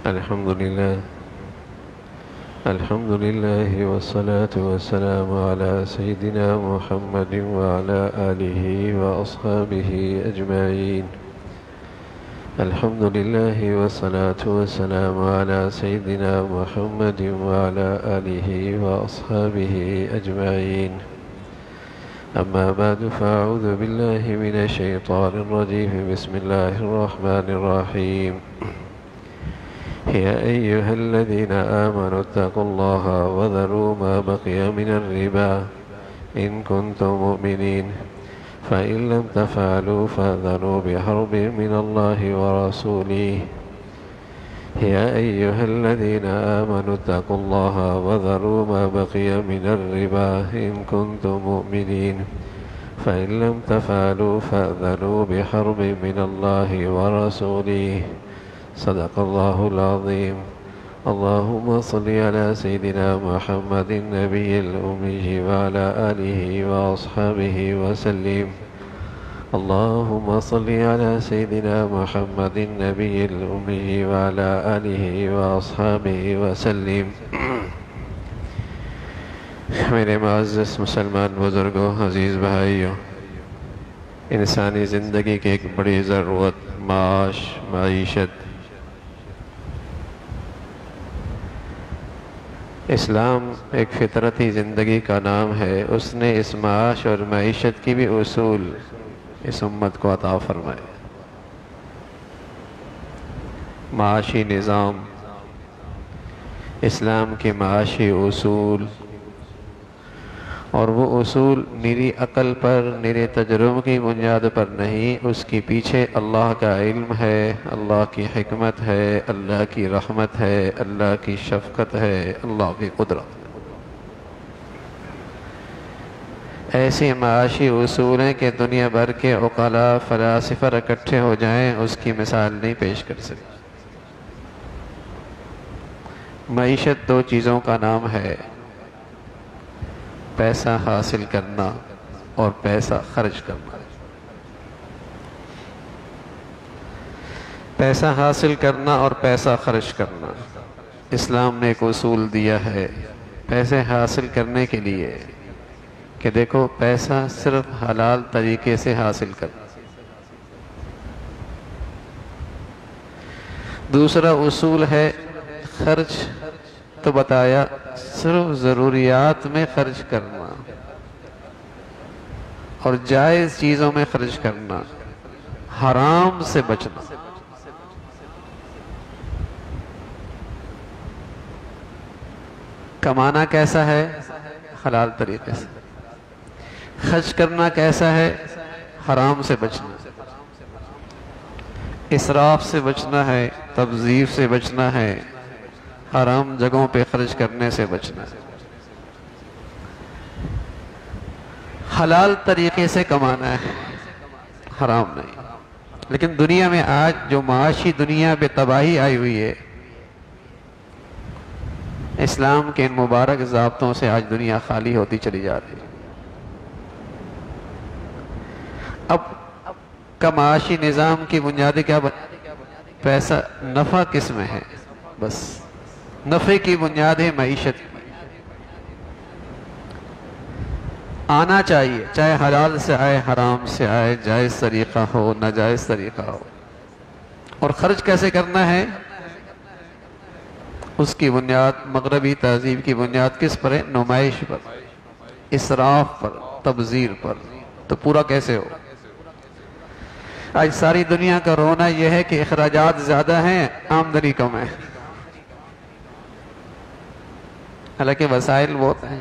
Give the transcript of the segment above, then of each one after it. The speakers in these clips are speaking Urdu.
الحمد لله والصلاة والسلام على سيدنا محمد وعلى آله وأصحابه أجمعين. الحمد لله والصلاة والسلام على سيدنا محمد وعلى آله وأصحابه أجمعين. أما بعد فأعوذ بالله من الشيطان الرجيم. بسم الله الرحمن الرحيم. يا أيها الذين آمنوا اتقوا الله وذروا ما بقي من الربا إن كنتم مؤمنين فإن لم تفعلوا فأذنوا بحرب من الله ورسوله. يا أيها الذين آمنوا اتقوا الله وذروا ما بقي من الربا إن كنتم مؤمنين فإن لم تفعلوا فأذنوا بحرب من الله ورسوله. صدق الله العظيم. اللهم صل على سيدنا محمد النبي الأمي وعلى آله وأصحابه وسلم. اللهم صل على سيدنا محمد النبي الأمي وعلى آله وأصحابه وسلم. میرے معزز مسلمان بزرگوں، عزیز بھائیوں، انسانی زندگی کی ایک بڑی ضرورت معیشت. اسلام ایک فطرتی زندگی کا نام ہے. اس نے اس معاش اور معیشت کی بھی اصول اس امت کو عطا فرمائے. معاشی نظام، اسلام کے معاشی اصول، اور وہ اصول نیری عقل پر، نیرے تجربے کی بنیاد پر نہیں. اس کے پیچھے اللہ کا علم ہے، اللہ کی حکمت ہے، اللہ کی رحمت ہے، اللہ کی شفقت ہے، اللہ کی قدرت. ایسے معاشی اصول ہیں کہ دنیا بھر کے عقلاء فلاسفہ اکٹھے ہو جائیں اس کی مثال نہیں پیش کر سکتے. معیشت دو چیزوں کا نام ہے: پیسہ حاصل کرنا اور پیسہ خرچ کرنا. پیسہ حاصل کرنا اور پیسہ خرچ کرنا. اسلام نے ایک اصول دیا ہے پیسے حاصل کرنے کے لیے کہ دیکھو پیسہ صرف حلال طریقے سے حاصل کرنا. دوسرا اصول ہے خرچ، تو بتایا صرف ضروریات میں خرچ کرنا اور جائز چیزوں میں خرچ کرنا، حرام سے بچنا. کمانا کیسا ہے؟ حلال طریقے سے. خرچ کرنا کیسا ہے؟ حرام سے بچنا. اسراف سے بچنا ہے، تبذیر سے بچنا ہے، حرام جگہوں پہ خرچ کرنے سے بچنا ہے. حلال طریقے سے کمانا ہے، حرام نہیں. لیکن دنیا میں آج جو معاشی دنیا پہ تباہی آئی ہوئی ہے، اسلام کے ان مبارک ضابطوں سے آج دنیا خالی ہوتی چلی جا رہی ہے. اب کا معاشی نظام کی بنیادیں کیا پیسہ، نفع کس میں ہے؟ بس نفع کی بنیاد ہے معیشت. آنا چاہیے، چاہے حلال سے آئے، حرام سے آئے، جائز طریقہ ہو، ناجائز طریقہ ہو. اور خرچ کیسے کرنا ہے؟ اس کی بنیاد مغربی تہذیب کی بنیاد کس پر ہے؟ نمائش پر، اسراف پر، تبذیر پر. تو پورا کیسے ہو؟ آج ساری دنیا کا رونا یہ ہے کہ اخراجات زیادہ ہیں، آمدنی کم ہے. حالانکہ وسائل بہت ہیں،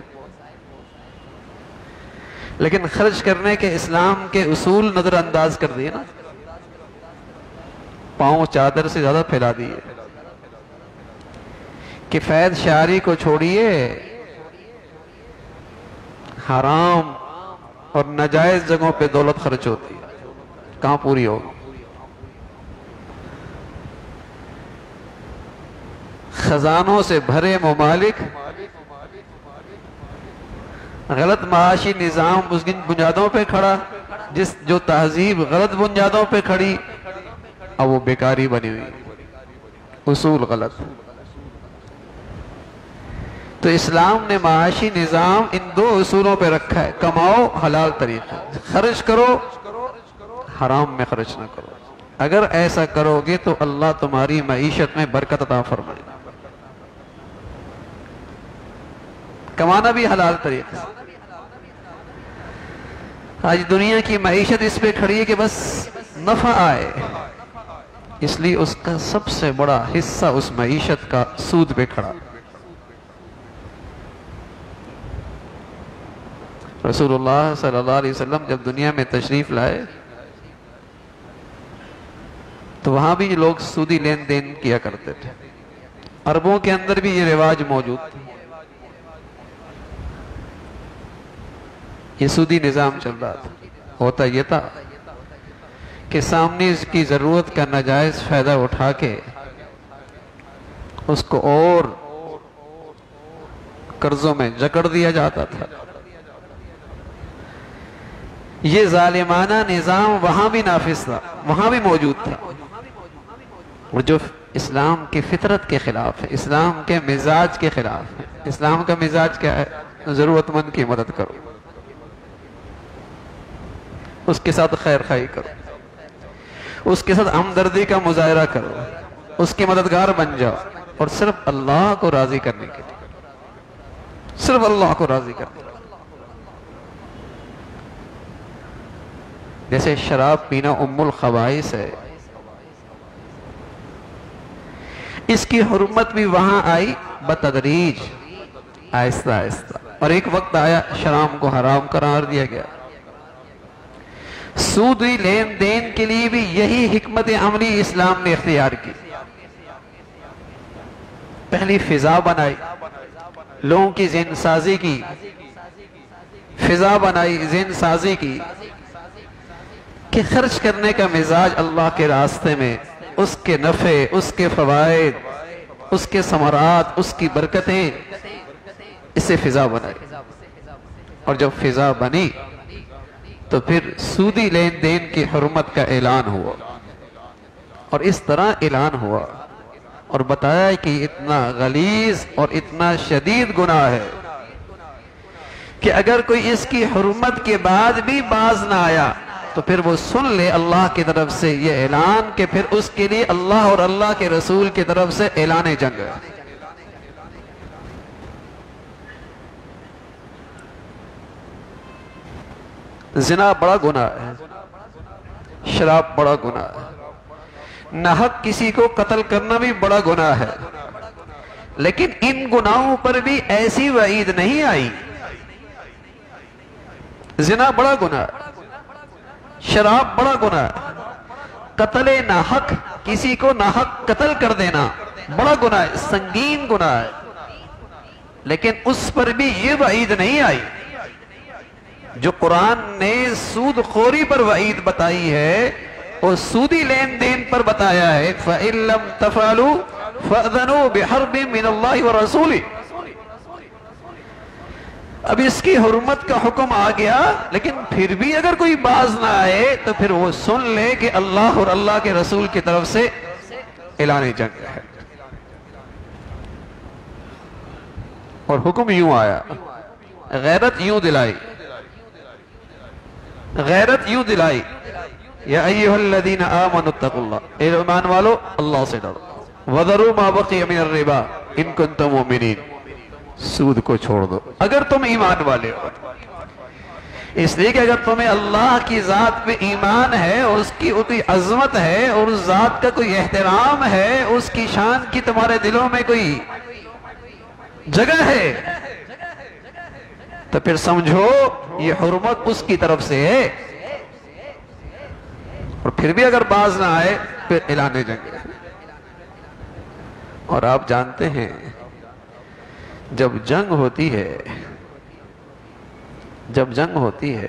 لیکن خرچ کرنے کے اسلام کے اصول نظر انداز کر دیے نا. پاؤں چادر سے زیادہ پھیلا دیے. کفایت شعری کو چھوڑیے، حرام اور ناجائز جگہوں پہ دولت خرچ ہوتی ہے، کہاں پوری ہوگی؟ خزانوں سے بھرے ممالک، غلط معاشی نظام اس کی بنیادوں پہ کھڑا، جو تہذیب غلط بنیادوں پہ کھڑی، اب وہ بیکاری بنی ہوئی. اصول غلط. تو اسلام نے معاشی نظام ان دو اصولوں پہ رکھا ہے: کماؤ حلال طریقے، خرچ کرو حرام میں خرچ نہ کرو. اگر ایسا کرو گے تو اللہ تمہاری معیشت میں برکت عطا فرمائے گا. کمانا بھی حلال طریقے سے. آج دنیا کی معیشت اس پہ کھڑی ہے کہ بس نفع آئے، اس لیے اس کا سب سے بڑا حصہ اس معیشت کا سود پہ کھڑا. رسول اللہ صلی اللہ علیہ وسلم جب دنیا میں تشریف لائے تو وہاں بھی لوگ سودی لین دین کیا کرتے تھے. عربوں کے اندر بھی یہ رواج موجود تھا. یہ سودی نظام چل رہا تھا. ہوتا یہ تھا کہ سامنے اس کی ضرورت کا ناجائز فائدہ اٹھا کے اس کو اور قرضوں میں جکڑ دیا جاتا تھا. یہ ظالمانہ نظام وہاں بھی نافذ تھا، وہاں بھی موجود تھا، اور جو اسلام کی فطرت کے خلاف ہے، اسلام کے مزاج کے خلاف ہے. اسلام کا مزاج کیا ہے؟ ضرورت مند کی مدد کرو، اس کے ساتھ خیر خواہی کرو، اس کے ساتھ ہمدردی کا مظاہرہ کرو، اس کے مددگار بن جاؤ، اور صرف اللہ کو راضی کرنے کے لیے، صرف اللہ کو راضی کرنے کے لیے. جیسے شراب پینا ام الخبائث ہے، اس کی حرمت بھی وہاں آئی بتدریج، آہستہ آہستہ، اور ایک وقت آیا شراب کو حرام قرار دیا گیا. سودی لین دین کے لیے بھی یہی حکمت عملی اسلام نے اختیار کی. پہلی فضا بنائی، لوگوں کی ذہن سازی کی، فضا بنائی، ذہن سازی کی کہ خرچ کرنے کا مزاج اللہ کے راستے میں، اس کے نفع، اس کے فوائد، اس کے ثمرات، اس کی برکتیں، اس سے فضا بنائی. اور جب فضا بنی تو پھر سودی لین دین کی حرمت کا اعلان ہوا، اور اس طرح اعلان ہوا اور بتایا کہ اتنا غلیظ اور اتنا شدید گناہ ہے کہ اگر کوئی اس کی حرمت کے بعد بھی باز نہ آیا تو پھر وہ سن لے اللہ کی طرف سے یہ اعلان کہ پھر اس کے لیے اللہ اور اللہ کے رسول کی طرف سے اعلان جنگ ہے. زنا بڑا گناہ ہے، شراب بڑا گناہ ہے، ناحق کسی کو قتل کرنا بھی بڑا گناہ ہے. لیکن ان گناہوں پر بھی ایسی وعید نہیں آئی. زنا بڑا گناہ ہے، شراب بڑا گناہ ہے، قتل ناحق، کسی کو ناحق قتل کر دینا بڑا گناہ ہے، سنگین گناہ ہے. لیکن اس پر بھی یہ وعید نہیں آئی جو قرآن نے سود خوری پر وعید بتائی ہے، اور سودی لین دین پر بتایا ہے. فَإِن لَمْ تَفْعَلُوا فَأْذَنُوا بِحَرْبٍ مِّنَ اللَّهِ وَرَسُولِهِ. اب اس کی حرمت کا حکم آ گیا، لیکن پھر بھی اگر کوئی باز نہ آئے تو پھر وہ سن لے کہ اللہ اور اللہ کے رسول کی طرف سے اعلان جنگ ہے. اور حکم یوں آیا، غیرت یوں دلائی، غیرت یوں دلائی، یا ایھا الذین آمنوا اتقوا اللہ، اے ایمان والو اللہ سے ڈرو، وذروا ما بقی من الربا ان کنتم مؤمنین، سود کو چھوڑ دو اگر تم ایمان والے ہو. اس لیے کہ اگر تمہیں اللہ کی ذات پہ ایمان ہے، اور اس کی اتنی عظمت ہے، اور اس ذات کا کوئی احترام ہے، اس کی شان کی تمہارے دلوں میں کوئی جگہ ہے، تو پھر سمجھو یہ حرمت اس کی طرف سے ہے. اور پھر بھی اگر باز نہ آئے پھر اعلان جنگ ہے. اور آپ جانتے ہیں جب جنگ ہوتی ہے، جب جنگ ہوتی ہے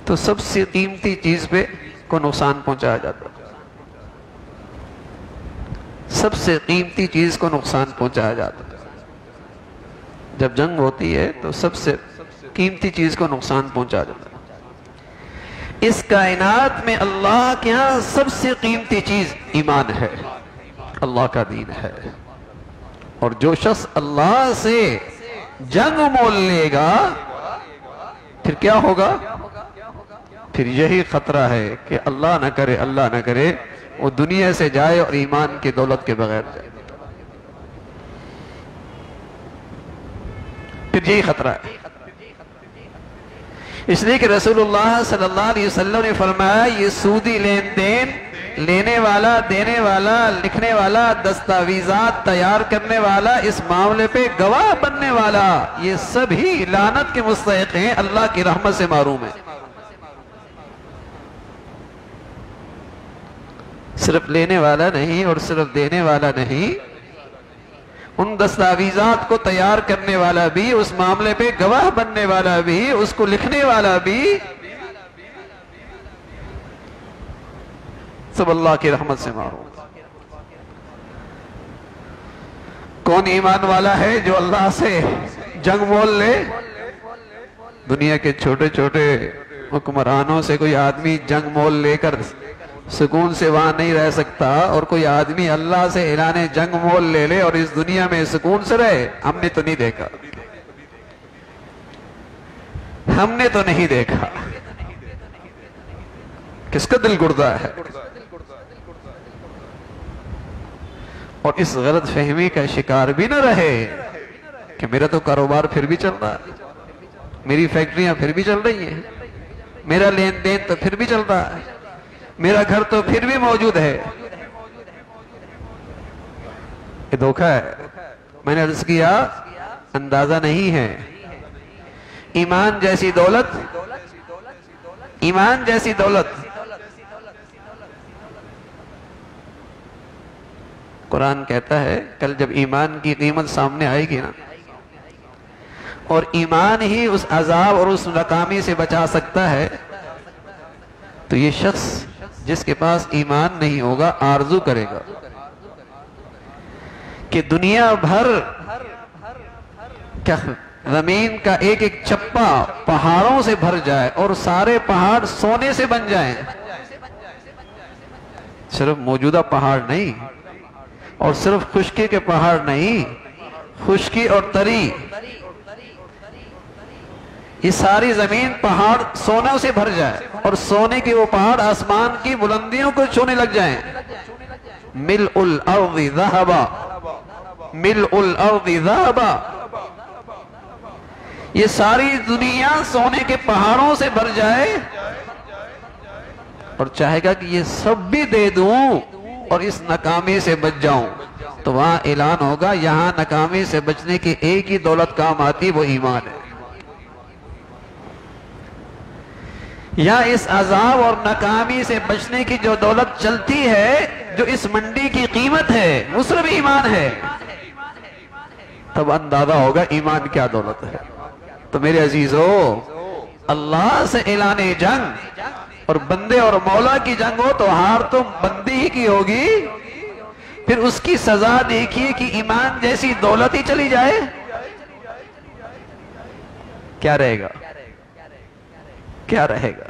تو سب سے قیمتی چیز پہ کو نقصان پہنچایا جاتا ہے. سب سے قیمتی چیز کو نقصان پہنچایا جاتا ہے. جب جنگ ہوتی ہے تو سب سے قیمتی چیز کو نقصان پہنچایا جاتا ہے. اس کائنات میں اللہ کے ہاں سب سے قیمتی چیز ایمان ہے. اللہ کا دین ہے. اور جو شخص اللہ سے جنگ مول لے گا پھر کیا ہوگا؟ پھر یہی خطرہ ہے کہ اللہ نہ کرے وہ دنیا سے جائے اور ایمان کی دولت کے بغیر جائے. پھر یہی خطرہ ہے. اس لیے کہ رسول اللہ صلی اللہ علیہ وسلم نے فرمایا یہ سودی لین دین، لینے والا، دینے والا، لکھنے والا، دستاویزات تیار کرنے والا، اس معاملے پہ گواہ بننے والا، یہ سبھی لعنت کے مستحق ہیں، اللہ کی رحمت سے محروم ہیں. صرف لینے والا نہیں اور صرف دینے والا نہیں، ان دستاویزات کو تیار کرنے والا بھی، اس معاملے پہ گواہ بننے والا بھی، اس کو لکھنے والا بھی، سب اللہ کی رحمت سے محروم. کون ایمان والا ہے جو اللہ سے جنگ مول لے؟ دنیا کے چھوٹے چھوٹے حکمرانوں سے کوئی آدمی جنگ مول لے کر سکون سے وہاں نہیں رہ سکتا، اور کوئی آدمی اللہ سے اعلان جنگ مول لے لے اور اس دنیا میں سکون سے رہے. ہم نے تو نہیں دیکھا، ہم نے تو نہیں دیکھا. کس کا دل گردہ ہے؟ اور اس غلط فہمی کا شکار بھی نہ رہے کہ میرا تو کاروبار پھر بھی چل رہا ہے، میری فیکٹریاں پھر بھی چل رہی ہیں، میرا لین دین تو پھر بھی چل رہا ہے، میرا گھر تو پھر بھی موجود ہے. یہ دھوکہ ہے. میں نے عرض کیا اندازہ نہیں ہے. ایمان جیسی دولت، ایمان جیسی دولت، قرآن کہتا ہے کل جب ایمان کی قیمت سامنے آئے گی نا، اور ایمان ہی اس عذاب اور اس ناکامی سے بچا سکتا ہے، تو یہ شخص جس کے پاس ایمان نہیں ہوگا آرزو کرے گا کہ دنیا بھر کیا زمین کا ایک ایک چپا پہاڑوں سے بھر جائے اور سارے پہاڑ سونے سے بن جائیں. صرف موجودہ پہاڑ نہیں، اور صرف خشکی کے پہاڑ نہیں، خشکی اور تری، یہ ساری زمین پہاڑ سونے سے بھر جائے اور سونے کے وہ پہاڑ آسمان کی بلندیوں کو چھونے لگ جائیں. ملء الارض ذہبا، ملء الارض ذہبا، یہ ساری دنیا سونے کے پہاڑوں سے بھر جائے اور چاہے گا کہ یہ سب بھی دے دوں اور اس ناکامی سے بچ جاؤں، تو وہاں اعلان ہوگا یہاں ناکامی سے بچنے کی ایک ہی دولت کام آتی، وہ ایمان ہے. یا اس عذاب اور ناکامی سے بچنے کی جو دولت چلتی ہے، جو اس منڈی کی قیمت ہے، وہ صرف ایمان ہے. تب اندازہ ہوگا ایمان کیا دولت ہے. تو میرے عزیزو، اللہ سے اعلان جنگ اور بندے اور مولا کی جنگ ہو تو ہار تو بندی ہی کی ہوگی. پھر اس کی سزا دیکھیے کہ ایمان جیسی دولت ہی چلی جائے، کیا رہے گا؟ کیا رہے گا؟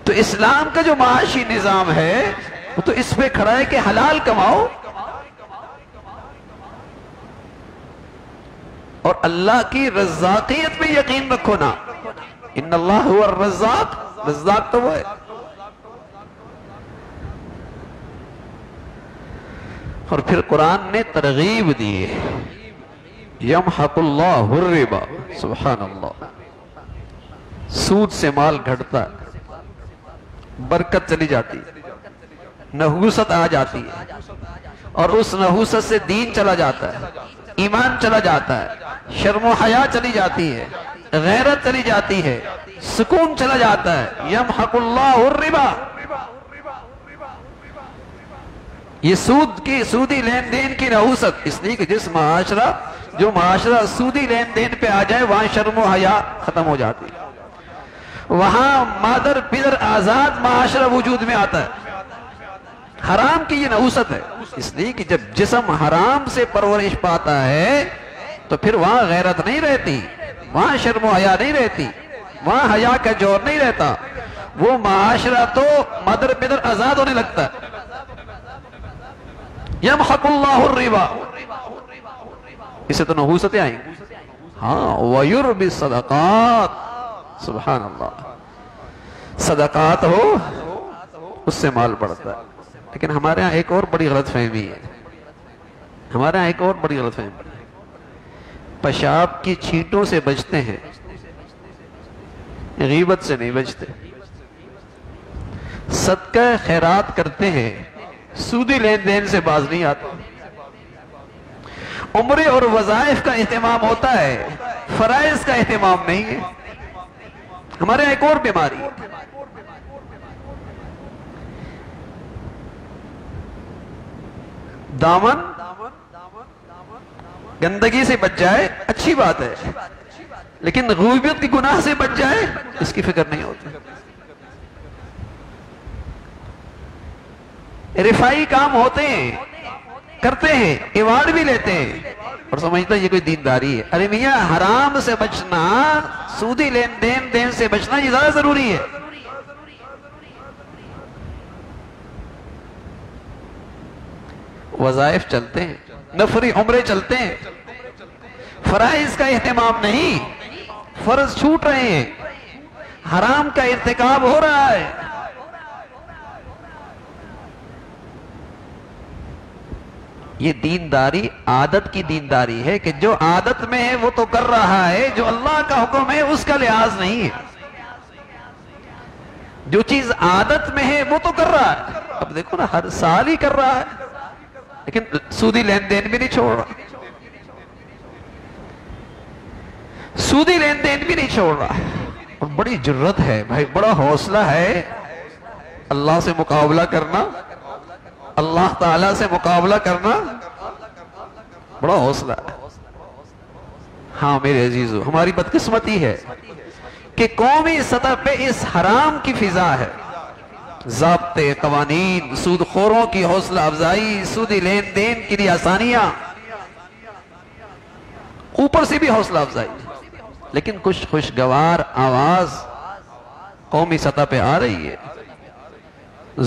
تو اسلام کا جو معاشی نظام ہے وہ تو اس پہ کھڑا ہے کہ حلال کماؤ اور اللہ کی رزاقیت پہ یقین رکھو نا. ان اللہ هو الرزاق، رزاق تو وہ ہے. اور پھر قرآن نے ترغیب دی، یمحق اللہ الربا، سبحان اللہ. سود سے مال گھٹتا ہے، برکت چلی جاتی ہے، نحوست آ جاتی ہے، اور اس نحوست سے دین چلا جاتا ہے، ایمان چلا جاتا ہے، شرم و حیا چلی جاتی ہے، غیرت چلی جاتی ہے، سکون چلا جاتا ہے. یمحق اللہ الربا، یہ سودی لین دین کی نحوست. اس لیے کہ جو معاشرہ سودی لین دین پہ آ جائے وہاں شرم و حیا ختم ہو جاتی ہے، وہاں مادر پدر آزاد معاشرہ وجود میں آتا ہے. حرام کی یہ نحوست ہے. اس لیے کہ جب جسم حرام سے پرورش پاتا ہے تو پھر وہاں غیرت نہیں رہتی، وہاں شرم و حیا نہیں رہتی، وہاں حیا کا جوہر نہیں رہتا. وہ معاشرہ تو مدر پدر آزاد ہونے لگتا ہے. یمحق اللہ الربا، اسے تو نحوستیں آئیں گی. ہاں وَيُرْبِ الصَّدَقَاتِ، سبحان اللہ، صدقات ہو اس سے مال بڑھتا ہے. لیکن ہمارے ہاں ایک اور بڑی غلط فہمی ہے. ہمارے ہاں ایک اور بڑی غلط فہمی ہے. پیشاب کی چھینٹوں سے بچتے ہیں، غیبت سے نہیں بچتے. صدقہ خیرات کرتے ہیں، سودی لین دین سے باز نہیں آتے. عمرے اور وظائف کا اہتمام ہوتا ہے، فرائض کا اہتمام نہیں ہے. ہمارے ایک اور بیماری ہے. دامن گندگی سے بچ جائے اچھی بات ہے، لیکن غیبت کی گناہ سے بچ جائے اس کی فکر نہیں ہوتی. رفائی کام ہوتے ہیں، کرتے ہیں، ایوارڈ بھی لیتے ہیں اور سمجھتا ہے یہ کوئی دینداری ہے. ارے میاں حرام سے بچنا، سودی لین دین سے بچنا یہ زیادہ ضروری ہے. وظائف چلتے ہیں، نفری عمرے چلتے ہیں، فرائض کا اہتمام نہیں، فرض چھوٹ رہے ہیں، حرام کا ارتکاب ہو رہا ہے. یہ دینداری عادت کی دینداری ہے کہ جو عادت میں ہے وہ تو کر رہا ہے، جو اللہ کا حکم ہے اس کا لحاظ نہیں ہے. جو چیز عادت میں ہے وہ تو کر رہا ہے. اب دیکھو نا، ہر سال ہی کر رہا ہے لیکن سودی لین دین بھی نہیں چھوڑ رہا، سودی لین دین بھی نہیں چھوڑ رہا. اور بڑی جرت ہے بھائی، بڑا حوصلہ ہے اللہ سے مقابلہ کرنا، اللہ تعالیٰ سے مقابلہ کرنا، بڑا حوصلہ ہے. ہاں میرے عزیزو، ہماری بدقسمتی ہے کہ قومی سطح پہ اس حرام کی فضا ہے. ضابطے، قوانین، سود خوروں کی حوصلہ افزائی، سودی لین دین کے لیے آسانیاں، اوپر سے بھی حوصلہ افزائی. لیکن کچھ خوشگوار آواز قومی سطح پہ آ رہی ہے.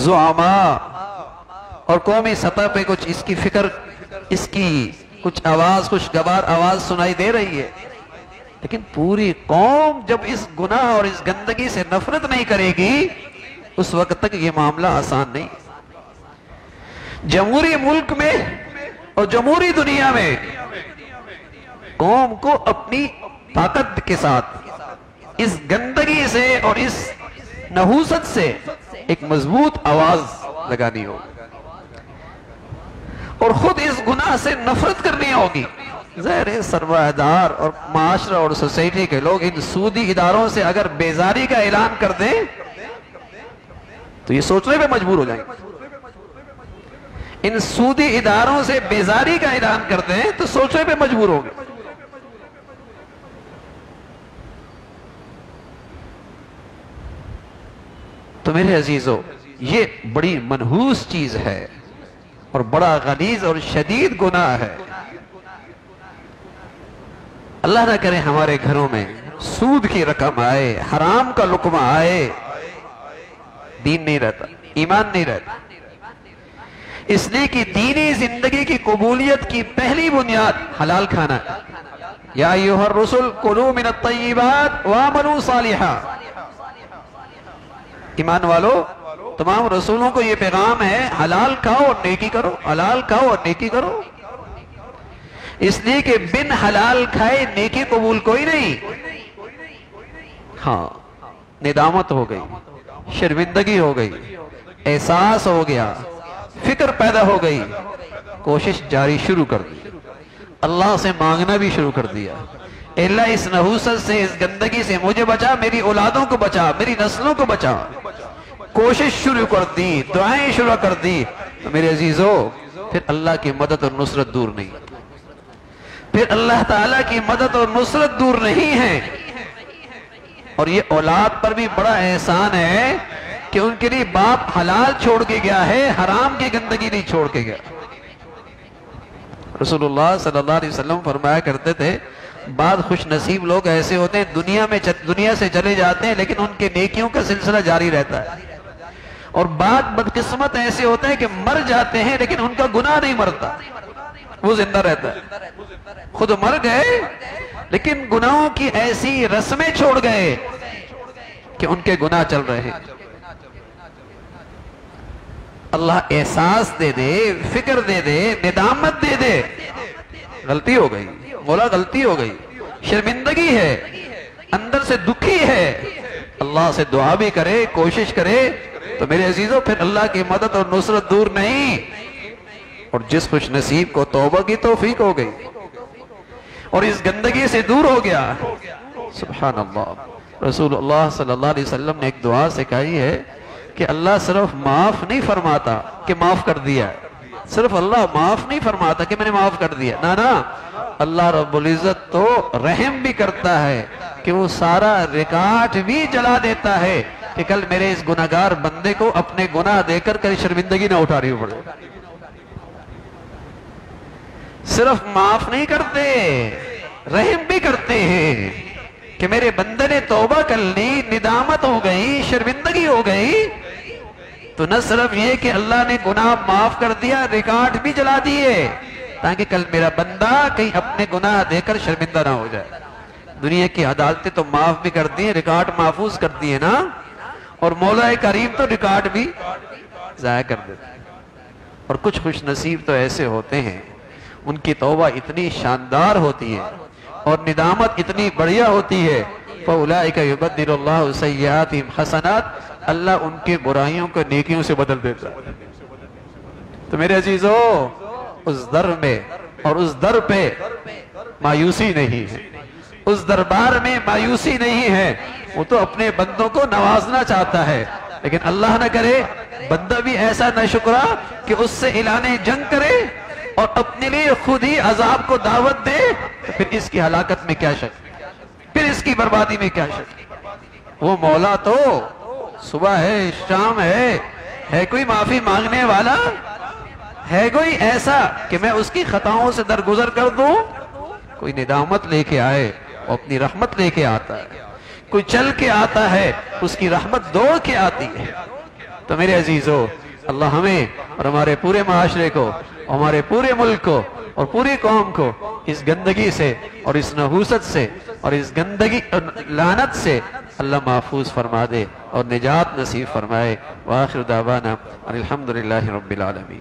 زعماء اور قومی سطح پہ کچھ اس کی فکر، اس کی کچھ آواز، خوشگوار آواز سنائی دے رہی ہے. لیکن پوری قوم جب اس گناہ اور اس گندگی سے نفرت نہیں کرے گی اس وقت تک یہ معاملہ آسان نہیں. جمہوری ملک میں اور جمہوری دنیا میں قوم کو اپنی طاقت کے ساتھ اس گندگی سے اور اس نحوست سے ایک مضبوط آواز لگانی ہوگی اور خود اس گناہ سے نفرت کرنی ہوگی. ظاہر سرمایہ دار اور معاشرہ اور سوسائٹی کے لوگ ان سودی اداروں سے اگر بیزاری کا اعلان کر دیں تو یہ سوچنے پہ مجبور ہو جائیں گے. ان سودی اداروں سے بیزاری کا اعلان کر دیں تو سوچنے پہ مجبور ہوں گے. تو میرے عزیزو، یہ بڑی منحوس چیز ہے اور بڑا غلیظ اور شدید گناہ ہے. اللہ نہ کرے ہمارے گھروں میں سود کی رقم آئے، حرام کا لقمہ آئے، دین نہیں رہتا، ایمان نہیں رہتا. اس لیے کہ دینی زندگی کی قبولیت کی پہلی بنیاد حلال کھانا ہے. یا ایھا الرسل کلوا من الطیبات واعملوا صالحا. ایمان والو، تمام رسولوں کو یہ پیغام ہے، حلال کھاؤ اور نیکی کرو، حلال کھاؤ اور نیکی کرو. اس لیے کہ بن حلال کھائے نیکی قبول کوئی نہیں. ہاں، ندامت ہو گئی، شرمندگی ہو گئی، احساس ہو گیا، فکر پیدا ہو گئی، کوشش جاری شروع کر دی، اللہ سے مانگنا بھی شروع کر دیا. اللہ اس نحوست سے، اس گندگی سے مجھے بچا، میری اولادوں کو بچا، میری نسلوں کو بچا. کوشش شروع کر دی، دعائیں شروع کر دی. تو میرے عزیزو، پھر اللہ کی مدد اور نصرت دور نہیں، پھر اللہ تعالیٰ کی مدد اور نصرت دور نہیں ہے. اور یہ اولاد پر بھی بڑا احسان ہے کہ ان کے لیے باپ حلال چھوڑ کے گیا ہے، حرام کی گندگی نہیں چھوڑ کے گیا. رسول اللہ صلی اللہ علیہ وسلم فرمایا کرتے تھے، بعض خوش نصیب لوگ ایسے ہوتے ہیں دنیا سے چلے جاتے ہیں لیکن ان کے نیکیوں کا سلسلہ جاری رہتا ہے، اور بعض بدقسمت ایسے ہوتے ہیں کہ مر جاتے ہیں لیکن ان کا گناہ نہیں مرتا، وہ زندہ رہتا ہے، خود مر گئے لیکن گناہوں کی ایسی رسمیں چھوڑ گئے کہ ان کے گناہ چل رہے ہیں۔ اللہ احساس دے دے، فکر دے دے، ندامت دے دے، غلطی ہو گئی مولا، غلطی ہو گئی، شرمندگی ہے، اندر سے دکھی ہے، اللہ سے دعا بھی کرے، کوشش کرے تو میرے عزیزوں پھر اللہ کی مدد اور نصرت دور نہیں۔ اور جس خوش نصیب کو توبہ کی توفیق ہو گئی اور اس گندگی سے دور ہو گیا، سبحان اللہ، رسول اللہ صلی اللہ علیہ وسلم نے ایک دعا سکھائی ہے کہ اللہ صرف معاف نہیں فرماتا کہ معاف کر دیا، صرف اللہ معاف نہیں فرماتا کہ میں نے معاف کر دیا، نا اللہ رب العزت تو رحم بھی کرتا ہے کہ وہ سارا ریکارڈ بھی جلا دیتا ہے کہ کل میرے اس گناہگار بندے کو اپنے گناہ دے کر کل شرمندگی نہ اٹھا رہی پڑے۔ صرف معاف نہیں کرتے، رحم بھی کرتے ہیں کہ میرے بندے نے توبہ کر لی، ندامت ہو گئی، شرمندگی ہو گئی، تو نہ صرف یہ کہ اللہ نے گناہ معاف کر دیا، ریکارڈ بھی جلا دیے تاکہ کل میرا بندہ کہیں اپنے گناہ دے کر شرمندہ نہ ہو جائے۔ دنیا کی عدالتیں تو معاف بھی کرتی ہیں، ریکارڈ محفوظ کرتی ہیں نا، اور مولا کریم تو ریکارڈ بھی ضائع کر دیتے ہیں۔ اور کچھ خوش نصیب تو ایسے ہوتے ہیں ان کی توبہ اتنی شاندار ہوتی ہے اور ندامت اتنی بڑھیا ہوتی ہے، فَأُولَئِكَ يُبَدِّلُ اللَّهُ سَيِّئَاتِهِمْ حَسَنَاتٍ، اللہ ان کے برائیوں کو نیکیوں سے بدل دیتا ہے۔ تو میرے عزیزو اس در میں اور اس در پہ مایوسی نہیں ہے، اس دربار میں مایوسی نہیں ہے، وہ تو اپنے بندوں کو نوازنا چاہتا ہے، لیکن اللہ نہ کرے بندہ بھی ایسا نہ شکرا کہ اس سے اعلان جنگ کرے اور اپنے لیے خود ہی عذاب کو دعوت دے، تو پھر اس کی ہلاکت میں کیا شک، پھر اس کی بربادی میں کیا شک۔ وہ مولا تو صبح ہے، شام ہے کوئی معافی مانگنے والا، ہے کوئی ایسا کہ میں اس کی خطاؤں سے درگزر کر دوں؟ کوئی ندامت لے کے آئے وہ اپنی رحمت لے کے آتا ہے، کوئی چل کے آتا ہے اس کی رحمت دوڑ کے آتی ہے۔ تو میرے عزیزو اللہ ہمیں اور ہمارے پورے معاشرے کو، ہمارے پورے ملک کو اور پوری قوم کو اس گندگی سے اور اس نحوست سے اور اس گندگی لعنت سے اللہ محفوظ فرما دے اور نجات نصیب فرمائے۔ وآخر دعوانا الحمدللہ رب العالمین۔